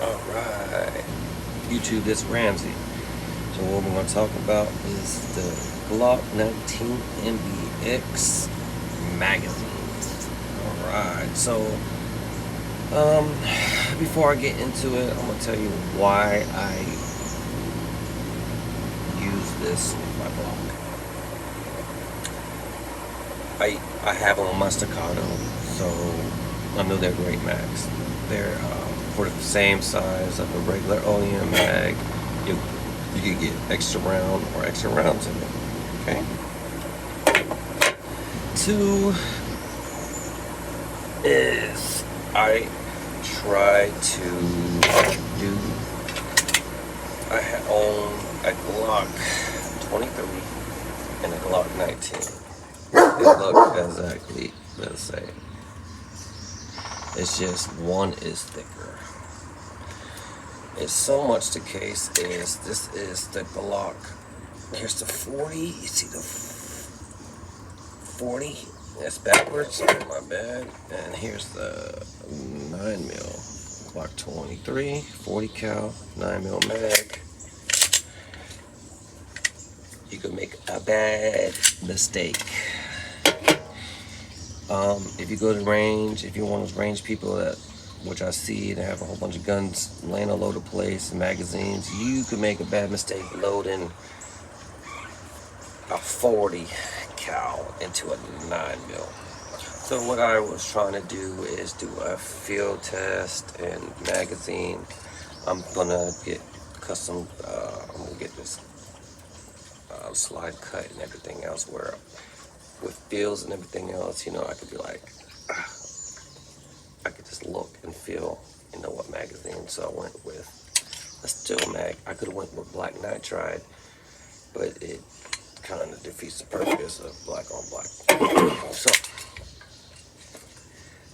Alright, YouTube, this Ramsey. So what we're going to talk about is the Glock 19 MBX magazines. Alright, so before I get into it, I'm going to tell you why I use this with my Glock. I have them on my Staccato, so I know they're great mags. They're for the same size of a regular OEM mag. You can get extra round or extra rounds in it. Okay. Two is I try to do. I own a Glock 23 and a Glock 19. They look exactly the same. It's just one is thicker. It's so much the case is this is the Glock. Here's the 40. You see the 40? That's backwards. My bad. And here's the 9mm Glock 23, 40 cal, 9mm mag. You can make a bad mistake. If you go to range, if you're one of those range people that, which I see, they have a whole bunch of guns laying all over the place and magazines, you could make a bad mistake loading a 40 cal into a 9mm. So what I was trying to do is do a field test and magazine. I'm gonna get custom, I'm gonna get this slide cut and everything else where with fields and everything else, you know, I could be like, I could just look and feel, you know, what magazine. So I went with a steel mag. I could have went with black nitride, but it kind of defeats the purpose of black on black. So,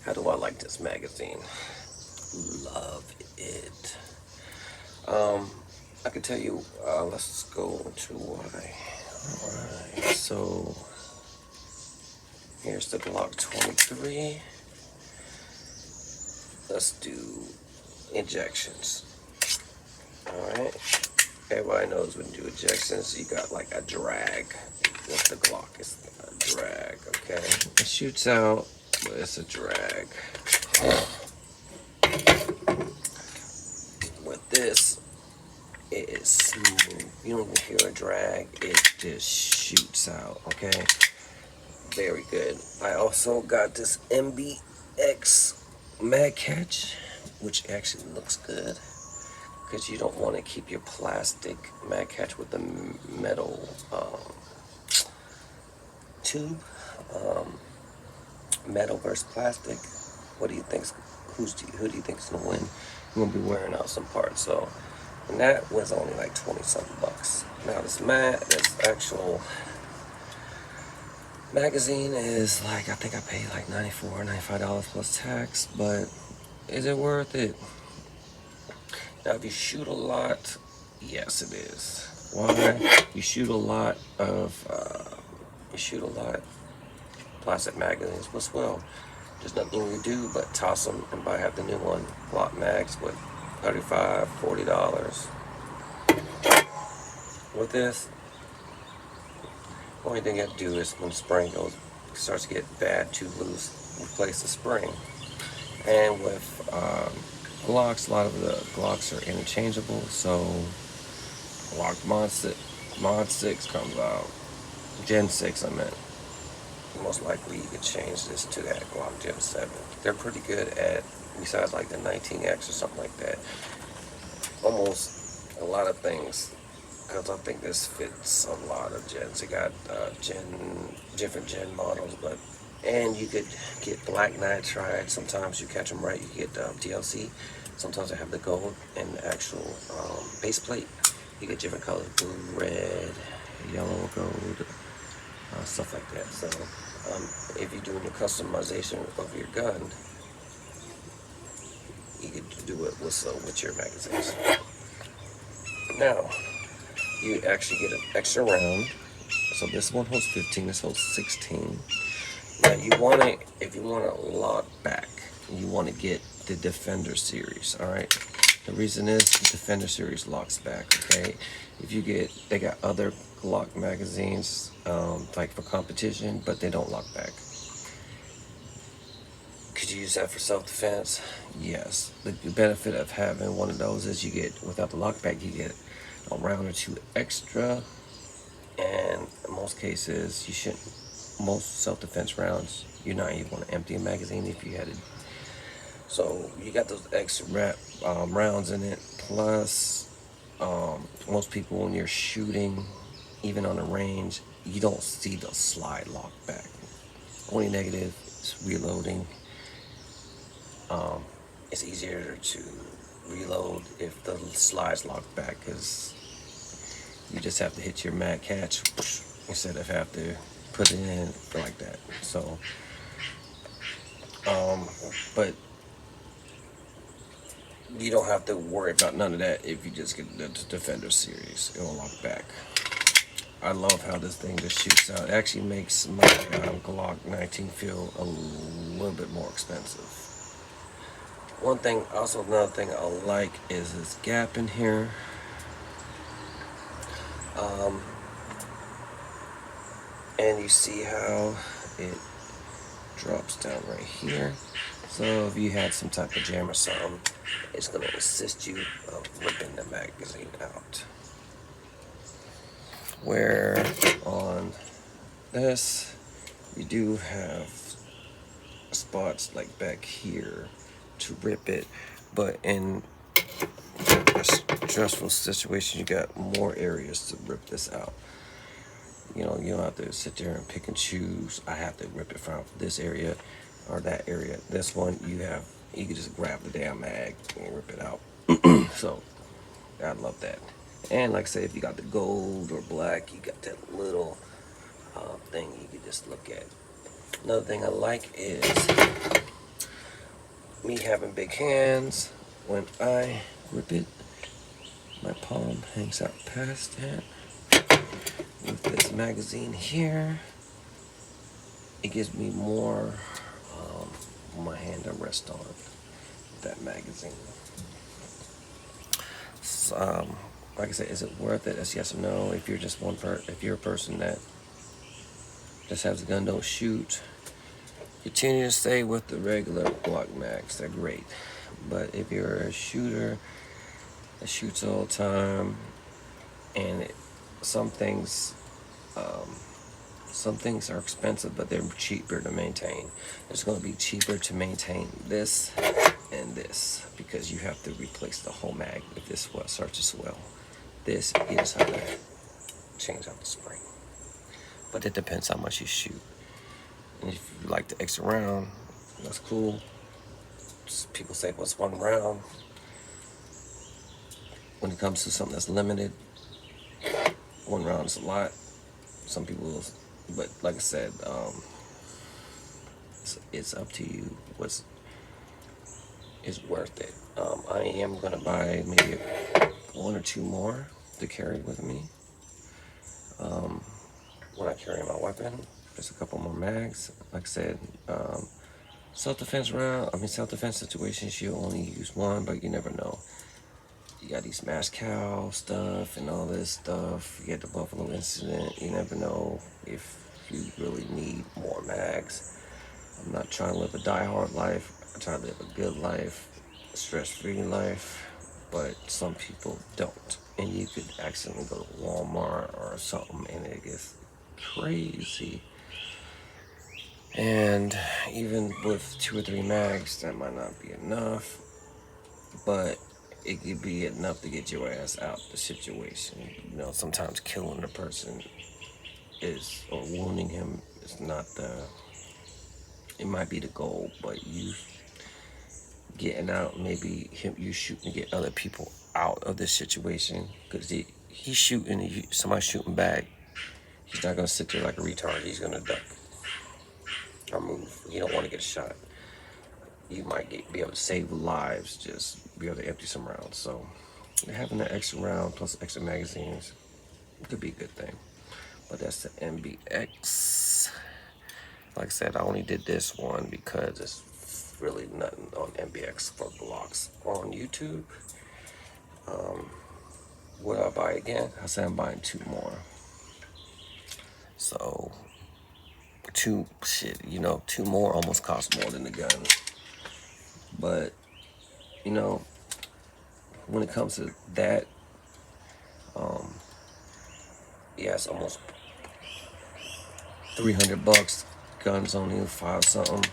how do I like this magazine? Love it. I can tell you, let's go to why. Alright, so here's the Glock 23. Let's do injections. Alright. Everybody knows when you do injections, you got like a drag. With the Glock, it's a drag, okay? It shoots out, but it's a drag. With this, it is smooth. You don't hear a drag, it just shoots out, okay? Very good. I also got this MBX mag catch, which actually looks good because you don't want to keep your plastic mag catch with the metal tube. Metal versus plastic. What do you think? Who do you think is gonna win? You're gonna be wearing out some parts. So, and that was only like 20-something bucks. Now this actual magazine is like, I think I paid like $94, $95 plus tax, but is it worth it? Now if you shoot a lot, yes it is. Why? You shoot a lot plastic magazines. Well, there's nothing you can do but toss them and have the new one. Glock mags with $35, $40. With this, only thing you have to do is when the spring starts to get bad, too loose, replace the spring. And with Glocks, a lot of the Glocks are interchangeable, so Glock Mod 6 comes out, Gen 6 I meant. Most likely you could change this to that Glock Gen 7. They're pretty good at, besides like the 19X or something like that, almost a lot of things. Because I think this fits a lot of gens. It got different gen models, and you could get black nitride. Sometimes you catch them right. You get DLC. Sometimes they have the gold and the actual base plate. You get different colors: blue, red, yellow, gold, stuff like that. So if you're doing the customization of your gun, you could do it with your magazines. Now, you actually get an extra round. So this one holds 15, this holds 16. Now you want to, if you want to lock back, you want to get the Defender series, all right? The reason is the Defender series locks back, okay? If you get, they got other Glock magazines, like for competition, but they don't lock back. Could you use that for self-defense? Yes. The benefit of having one of those is you get, without the lockback, you get a round or two extra. And in most cases, you shouldn't, most self-defense rounds, you're not even going to empty a magazine if you had it. So you got those extra rounds in it. Plus, most people when you're shooting, even on the range, you don't see the slide lock back. Only negative is reloading. It's easier to reload if the slide's locked back, because you just have to hit your mag catch instead of have to put it in like that. So, but you don't have to worry about none of that if you just get the Defender series. It will lock back. I love how this thing just shoots out. It actually makes my Glock 19 feel a little bit more expensive. One thing, also another thing I like is this gap in here. And you see how it drops down right here. So if you had some type of jam or something, it's going to assist you of ripping the magazine out. Where on this, you do have spots like back here to rip it, but in a stressful situation, you got more areas to rip this out. You know, you don't have to sit there and pick and choose. I have to rip it from this area or that area. This one, you can just grab the damn mag and rip it out. So, I love that. And like I say, if you got the gold or black, you got that little thing you can just look at. Another thing I like is me having big hands. When I rip it, my palm hangs out past that. With this magazine here, it gives me more my hand to rest on that magazine. So, like I said, is it worth it? That's yes or no. If you're just if you're a person that just has a gun, don't shoot, continue to stay with the regular Glock mags. They're great. But if you're a shooter that shoots all the time, and some things are expensive, but they're cheaper to maintain. It's going to be cheaper to maintain this and this, because you have to replace the whole mag if this starts to swell. This, you just have to change out the spring. But it depends how much you shoot. And if you like the extra round, that's cool. People say, what's one round? When it comes to something that's limited, one round is a lot. Some people, but like I said, it's up to you what's is worth it. I am gonna buy maybe one or two more to carry with me. When I carry my weapon, there's a couple more mags. Like I said, self-defense situations, you only use one, but you never know. You got these mass cow stuff and all this stuff. You get the Buffalo incident. You never know if you really need more mags. I'm not trying to live a die-hard life. I'm trying to live a good life, a stress-free life. But some people don't. And you could accidentally go to Walmart or something and it gets crazy. And even with 2 or 3 mags, that might not be enough. But it could be enough to get your ass out the situation. You know, sometimes killing a person or wounding him is not it might be the goal, but you getting out, maybe you shooting to get other people out of this situation, because he's shooting, somebody's shooting back. He's not gonna sit there like a retard. He's gonna duck or move. You don't want to get shot. You might be able to save lives, just be able to empty some rounds. So having an extra round plus extra magazines could be a good thing. But that's the MBX. Like I said, I only did this one because it's really nothing on MBX for Glocks on YouTube. Would I buy again? I said I'm buying 2 more. So 2 more almost cost more than the gun. But when it comes to that, yeah, it's almost $300. Guns only 5 something.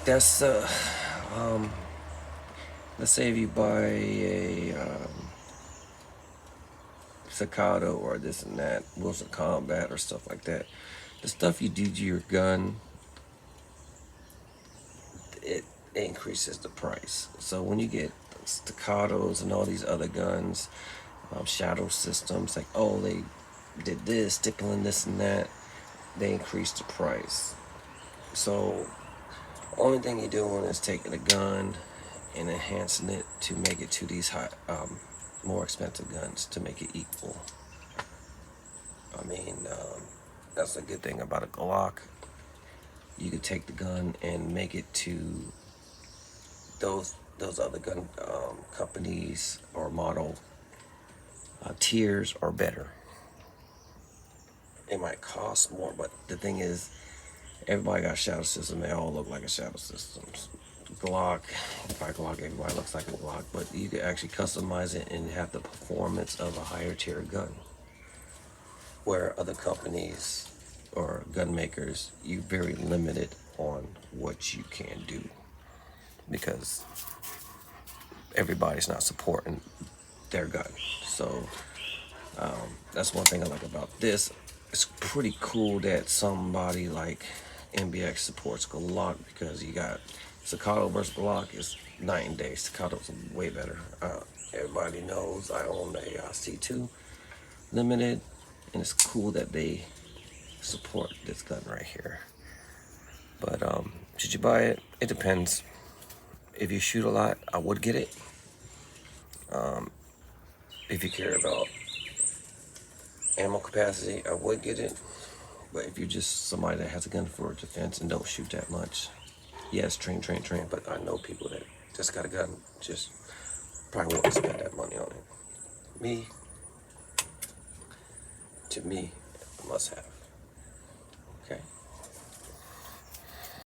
That's let's say if you buy a Staccato or this and that, Wilson Combat or stuff like that, the stuff you do to your gun, it increases the price. So when you get Staccatos and all these other guns, shadow systems, like, oh, they did this, stippling this and that, they increase the price. So only thing you're doing is taking a gun and enhancing it to make it to these high, more expensive guns to make it equal. I mean, that's a good thing about a Glock. You could take the gun and make it to those other gun companies or model tiers or better. It might cost more, but the thing is, everybody got a shadow system. They all look like a shadow system. Glock, by Glock, everybody looks like a Glock, but you can actually customize it and have the performance of a higher tier gun. Where other companies or gun makers, you're very limited on what you can do because everybody's not supporting their gun. So that's one thing I like about this. It's pretty cool that somebody like MBX supports Glock because you got Staccato versus Glock is night and day. Staccato's way better. Everybody knows I own a C2 Limited, and it's cool that they support this gun right here. But should you buy it? It depends. If you shoot a lot, I would get it. If you care about ammo capacity, I would get it. But if you're just somebody that has a gun for defense and don't shoot that much, yes, train. But I know people that just got a gun, just probably won't spend that money on it. To me, a must have.